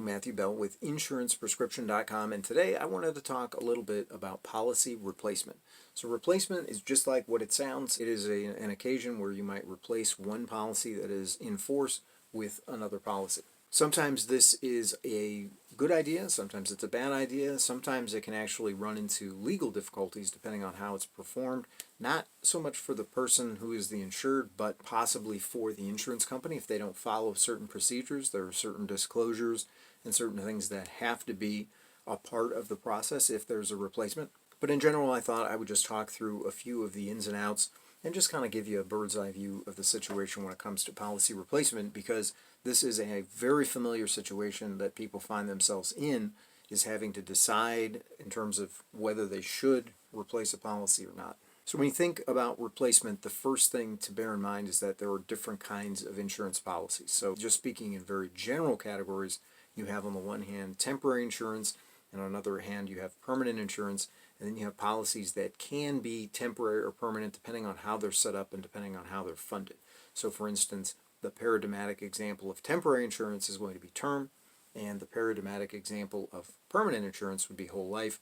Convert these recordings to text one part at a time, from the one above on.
Matthew Bell with InsurancePrescription.com, and today I wanted to talk a little bit about policy replacement. So replacement is just like what it sounds. It is an occasion where you might replace one policy that is in force with another policy. Sometimes this is a good idea, sometimes it's a bad idea, sometimes it can actually run into legal difficulties depending on how it's performed, not so much for the person who is the insured, but possibly for the insurance company. If they don't follow certain procedures, there are certain disclosures and certain things that have to be a part of the process if there's a replacement. But in general, I thought I would just talk through a few of the ins and outs and just kind of give you a bird's eye view of the situation when it comes to policy replacement, because this is a very familiar situation that people find themselves in, is having to decide in terms of whether they should replace a policy or not. So when you think about replacement, the first thing to bear in mind is that there are different kinds of insurance policies. So just speaking in very general categories, you have on the one hand temporary insurance, and on the other hand you have permanent insurance, and then you have policies that can be temporary or permanent depending on how they're set up and depending on how they're funded. So for instance, the paradigmatic example of temporary insurance is going to be term, and the paradigmatic example of permanent insurance would be whole life.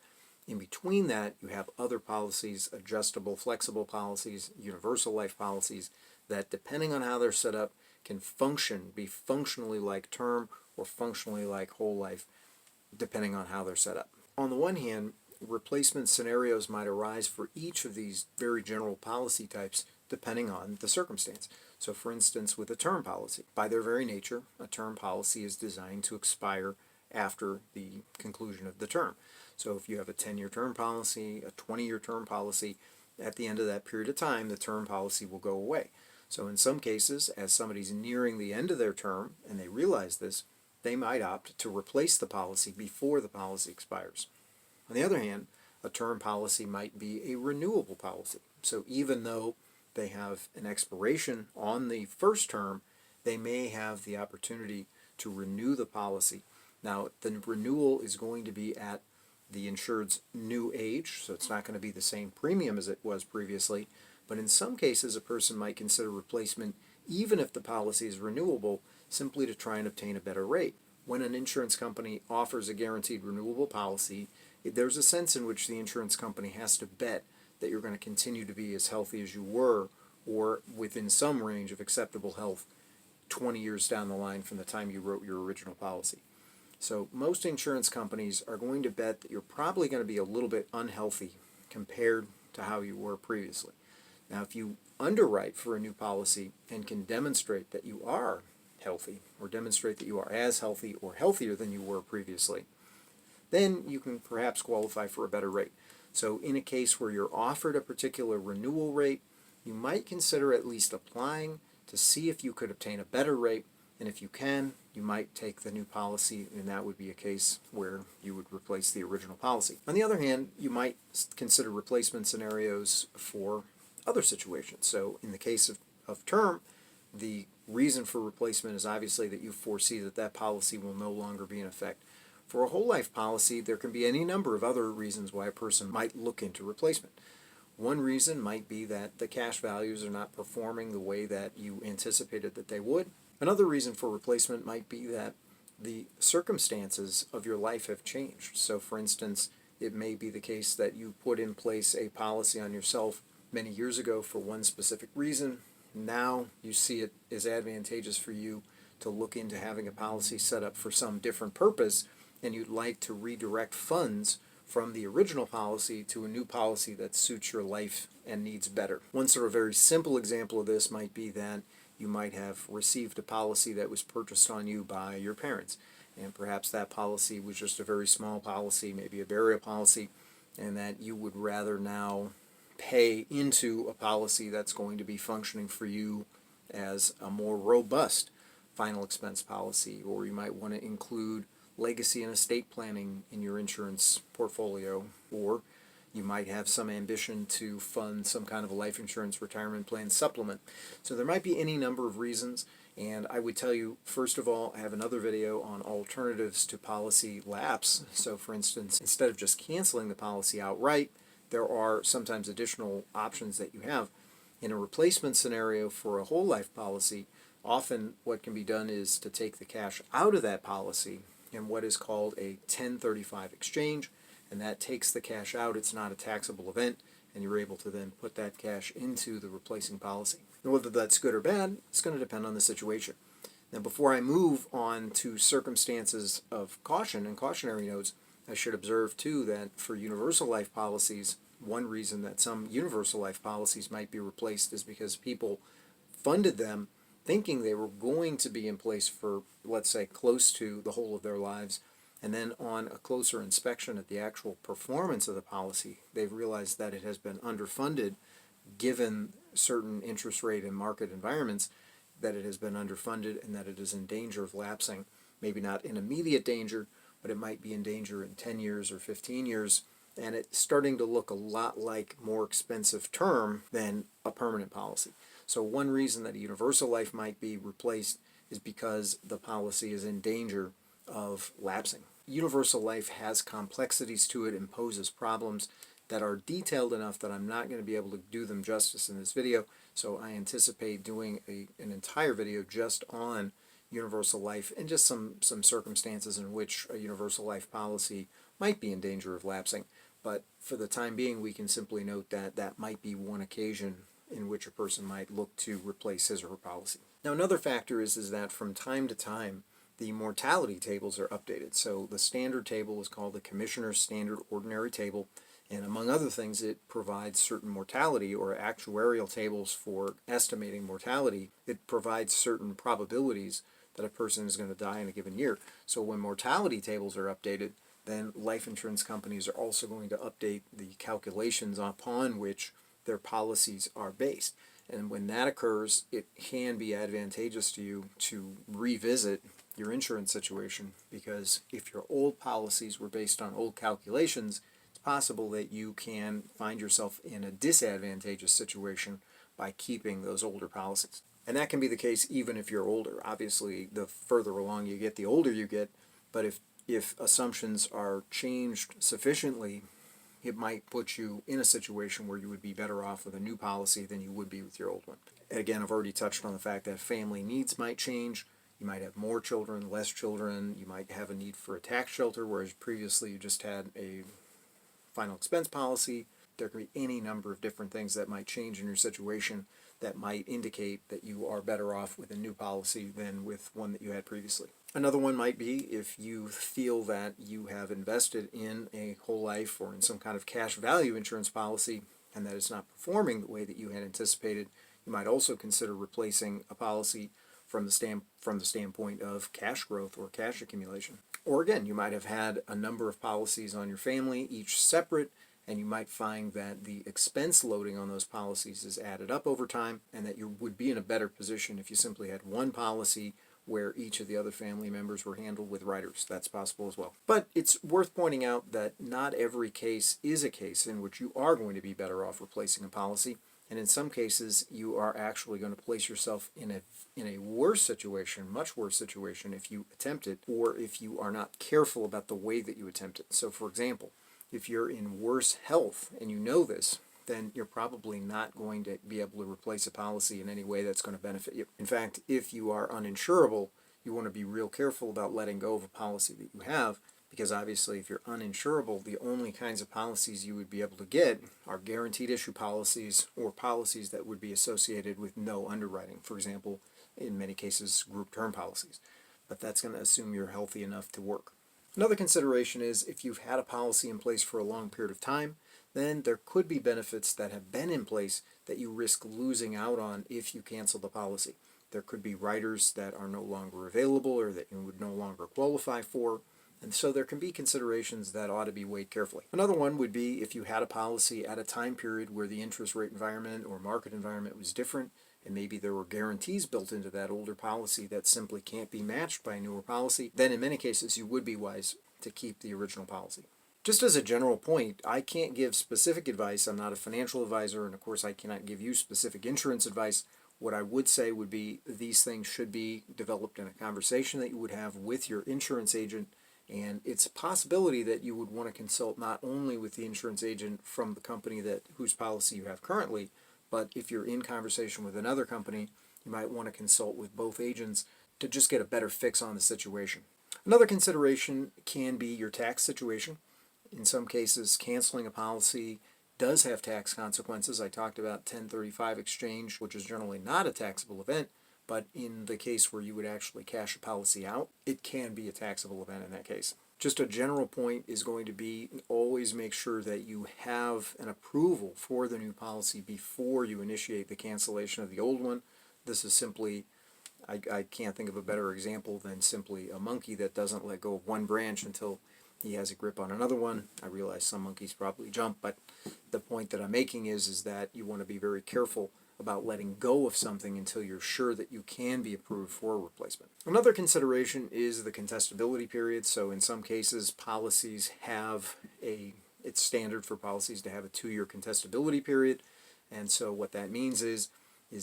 In between that, you have other policies, adjustable, flexible policies, universal life policies, that depending on how they're set up can be functionally like term or functionally like whole life, depending on how they're set up. On the one hand, replacement scenarios might arise for each of these very general policy types depending on the circumstance. So for instance, with a term policy, by their very nature, a term policy is designed to expire after the conclusion of the term. So if you have a 10-year term policy, a 20-year term policy, at the end of that period of time, the term policy will go away. So in some cases, as somebody's nearing the end of their term and they realize this, they might opt to replace the policy before the policy expires. On the other hand, a term policy might be a renewable policy. So even though they have an expiration on the first term, they may have the opportunity to renew the policy. Now, the renewal is going to be at the insured's new age, so it's not going to be the same premium as it was previously, but in some cases a person might consider replacement even if the policy is renewable, simply to try and obtain a better rate. When an insurance company offers a guaranteed renewable policy, there's a sense in which the insurance company has to bet that you're going to continue to be as healthy as you were, or within some range of acceptable health 20 years down the line from the time you wrote your original policy. So most insurance companies are going to bet that you're probably going to be a little bit unhealthy compared to how you were previously. Now, if you underwrite for a new policy and can demonstrate that you are healthy, or demonstrate that you are as healthy or healthier than you were previously, then you can perhaps qualify for a better rate. So in a case where you're offered a particular renewal rate, you might consider at least applying to see if you could obtain a better rate, and if you can, you might take the new policy, and that would be a case where you would replace the original policy. On the other hand, you might consider replacement scenarios for other situations. So in the case of term, the reason for replacement is obviously that you foresee that that policy will no longer be in effect. For a whole life policy, there can be any number of other reasons why a person might look into replacement. One reason might be that the cash values are not performing the way that you anticipated that they would. Another reason for replacement might be that the circumstances of your life have changed. So for instance, it may be the case that you put in place a policy on yourself many years ago for one specific reason. Now you see it as advantageous for you to look into having a policy set up for some different purpose, and you'd like to redirect funds from the original policy to a new policy that suits your life and needs better. One sort of very simple example of this might be that you might have received a policy that was purchased on you by your parents, and perhaps that policy was just a very small policy, maybe a burial policy, and that you would rather now pay into a policy that's going to be functioning for you as a more robust final expense policy, or you might want to include legacy and estate planning in your insurance portfolio, or you might have some ambition to fund some kind of a life insurance retirement plan supplement. So there might be any number of reasons, and I would tell you, first of all, I have another video on alternatives to policy lapse. So for instance, instead of just canceling the policy outright, there are sometimes additional options that you have. In a replacement scenario for a whole life policy, often what can be done is to take the cash out of that policy in what is called a 1035 exchange, and that takes the cash out. It's not a taxable event, and you're able to then put that cash into the replacing policy. And whether that's good or bad, it's going to depend on the situation. Now, before I move on to circumstances of caution and cautionary notes, I should observe too that for universal life policies, one reason that some universal life policies might be replaced is because people funded them thinking they were going to be in place for, let's say, close to the whole of their lives. And then on a closer inspection at the actual performance of the policy, they've realized that it has been underfunded given certain interest rate and market environments, that it has been underfunded and that it is in danger of lapsing. Maybe not in immediate danger, but it might be in danger in 10 years or 15 years. And it's starting to look a lot like more expensive term than a permanent policy. So one reason that a universal life might be replaced is because the policy is in danger of lapsing. Universal life has complexities to it and poses problems that are detailed enough that I'm not going to be able to do them justice in this video. So I anticipate doing an entire video just on universal life and just some circumstances in which a universal life policy might be in danger of lapsing. But for the time being, we can simply note that that might be one occasion in which a person might look to replace his or her policy. Now, another factor is that from time to time, the mortality tables are updated. So the standard table is called the Commissioner's Standard Ordinary Table, and among other things, it provides certain mortality or actuarial tables for estimating mortality. It provides certain probabilities that a person is going to die in a given year. So when mortality tables are updated, then life insurance companies are also going to update the calculations upon which their policies are based. And when that occurs, it can be advantageous to you to revisit your insurance situation, because if your old policies were based on old calculations, it's possible that you can find yourself in a disadvantageous situation by keeping those older policies. And that can be the case even if you're older. Obviously, the further along you get, the older you get, but if assumptions are changed sufficiently, it might put you in a situation where you would be better off with a new policy than you would be with your old one. Again, I've already touched on the fact that family needs might change. You might have more children, less children. You might have a need for a tax shelter, whereas previously you just had a final expense policy. There could be any number of different things that might change in your situation that might indicate that you are better off with a new policy than with one that you had previously. Another one might be if you feel that you have invested in a whole life or in some kind of cash value insurance policy and that it's not performing the way that you had anticipated, you might also consider replacing a policy from the standpoint of cash growth or cash accumulation. Or again, you might have had a number of policies on your family, each separate, and you might find that the expense loading on those policies is added up over time, and that you would be in a better position if you simply had one policy where each of the other family members were handled with riders. That's possible as well. But it's worth pointing out that not every case is a case in which you are going to be better off replacing a policy, and in some cases you are actually going to place yourself in a worse situation, much worse situation, if you attempt it, or if you are not careful about the way that you attempt it. So for example, if you're in worse health and you know this, then you're probably not going to be able to replace a policy in any way that's going to benefit you. In fact, if you are uninsurable, you want to be real careful about letting go of a policy that you have, because obviously if you're uninsurable, the only kinds of policies you would be able to get are guaranteed issue policies or policies that would be associated with no underwriting. For example, in many cases, group term policies. But that's going to assume you're healthy enough to work. Another consideration is if you've had a policy in place for a long period of time, then there could be benefits that have been in place that you risk losing out on if you cancel the policy. There could be riders that are no longer available or that you would no longer qualify for, and so there can be considerations that ought to be weighed carefully. Another one would be if you had a policy at a time period where the interest rate environment or market environment was different, and maybe there were guarantees built into that older policy that simply can't be matched by a newer policy, then in many cases you would be wise to keep the original policy. Just as a general point, I can't give specific advice. I'm not a financial advisor, and of course I cannot give you specific insurance advice. What I would say would be these things should be developed in a conversation that you would have with your insurance agent, and it's a possibility that you would want to consult not only with the insurance agent from the company whose policy you have currently, but if you're in conversation with another company, you might want to consult with both agents to just get a better fix on the situation. Another consideration can be your tax situation. In some cases, canceling a policy does have tax consequences. I talked about 1035 exchange, which is generally not a taxable event, but in the case where you would actually cash a policy out, it can be a taxable event in that case. Just a general point is going to be always make sure that you have an approval for the new policy before you initiate the cancellation of the old one. This is simply, I can't think of a better example than simply a monkey that doesn't let go of one branch until he has a grip on another one. I realize some monkeys probably jump, but the point that I'm making is that you want to be very careful about letting go of something until you're sure that you can be approved for a replacement. Another consideration is the contestability period. So in some cases, policies have it's standard for policies to have a 2-year contestability period. And so what that means is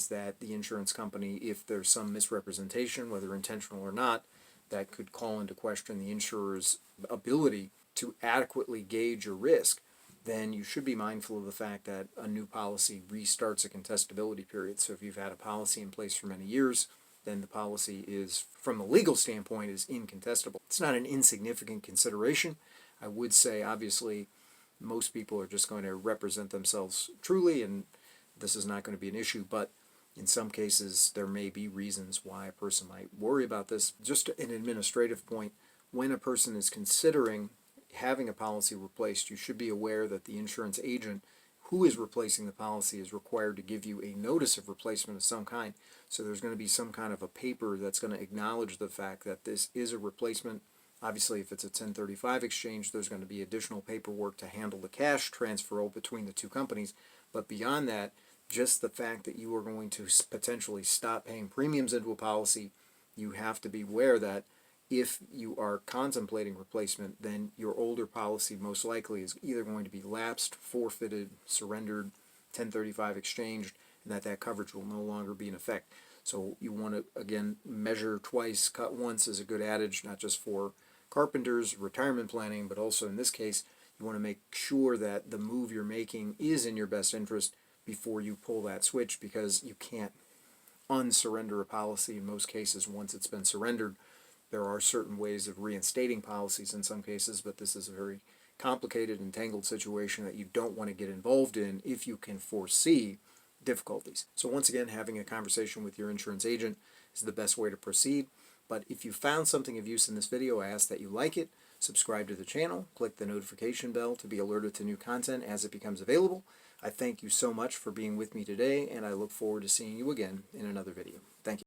that the insurance company, if there's some misrepresentation, whether intentional or not, that could call into question the insurer's ability to adequately gauge your risk, then you should be mindful of the fact that a new policy restarts a contestability period. So if you've had a policy in place for many years, then the policy is, from a legal standpoint, is incontestable. It's not an insignificant consideration. I would say, obviously, most people are just going to represent themselves truly, and this is not going to be an issue, but in some cases, there may be reasons why a person might worry about this. Just an administrative point, when a person is considering having a policy replaced, you should be aware that the insurance agent who is replacing the policy is required to give you a notice of replacement of some kind. So there's going to be some kind of a paper that's going to acknowledge the fact that this is a replacement. Obviously, if it's a 1035 exchange, there's going to be additional paperwork to handle the cash transfer between the two companies. But beyond that, just the fact that you are going to potentially stop paying premiums into a policy, you have to be aware that if you are contemplating replacement, then your older policy most likely is either going to be lapsed, forfeited, surrendered, 1035 exchanged, and that coverage will no longer be in effect. So you want to, again, measure twice, cut once is a good adage, not just for carpenters, retirement planning, but also in this case, you want to make sure that the move you're making is in your best interest before you pull that switch, because you can't unsurrender a policy in most cases once it's been surrendered. There are certain ways of reinstating policies in some cases, but this is a very complicated and tangled situation that you don't want to get involved in if you can foresee difficulties. So once again, having a conversation with your insurance agent is the best way to proceed. But if you found something of use in this video, I ask that you like it, subscribe to the channel, click the notification bell to be alerted to new content as it becomes available. I thank you so much for being with me today, and I look forward to seeing you again in another video. Thank you.